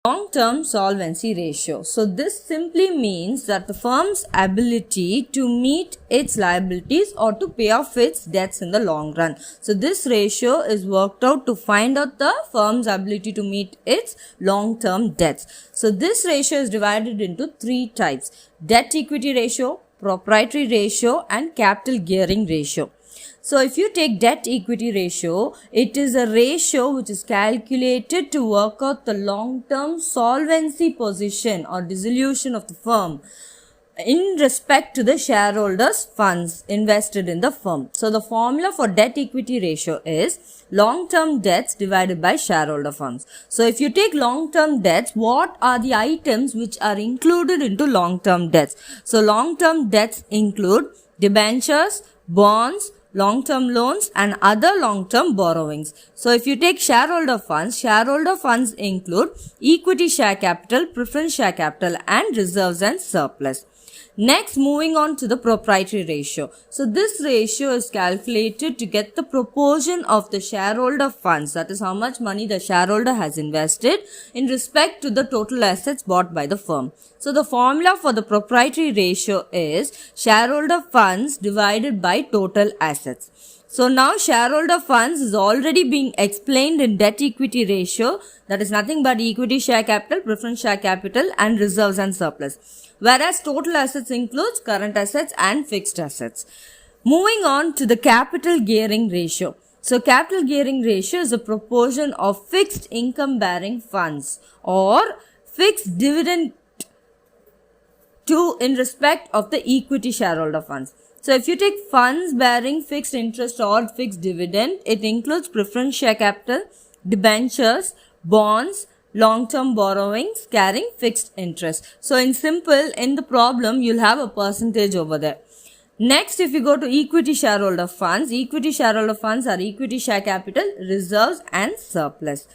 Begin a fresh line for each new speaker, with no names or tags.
Long-term solvency ratio. So this simply means that the firm's ability to meet its liabilities or to pay off its debts in the long run. So this ratio is worked out to find out the firm's ability to meet its long-term debts. So this ratio is divided into three types: debt equity ratio, proprietary ratio, and capital gearing ratio. So if you take debt equity ratio, it is a ratio which is calculated to work out the long-term solvency position or dissolution of the firm in respect to the shareholders' funds invested in the firm. So the formula for debt equity ratio is long-term debts divided by shareholder funds. So if you take long-term debts, what are the items which are included into long-term debts? So long-term debts include debentures, bonds, long-term loans and other long-term borrowings. So if you take shareholder funds include equity share capital, preference share capital and reserves and surplus. Next, moving on to the proprietary ratio. So this ratio is calculated to get the proportion of the shareholder funds, that is how much money the shareholder has invested in respect to the total assets bought by the firm. So the formula for the proprietary ratio is shareholder funds divided by total assets. So now shareholder funds is already being explained in debt equity ratio, that is nothing but equity share capital, preference share capital and reserves and surplus. Whereas total assets includes current assets and fixed assets. Moving on to the capital gearing ratio. So capital gearing ratio is a proportion of fixed income bearing funds or fixed dividend in respect of the equity shareholder funds. So if you take funds bearing fixed interest or fixed dividend, it includes preference share capital, debentures, bonds, long-term borrowings carrying fixed interest. So in the problem, you'll have a percentage over there. Next, if you go to equity shareholder funds are equity share capital, reserves and surplus.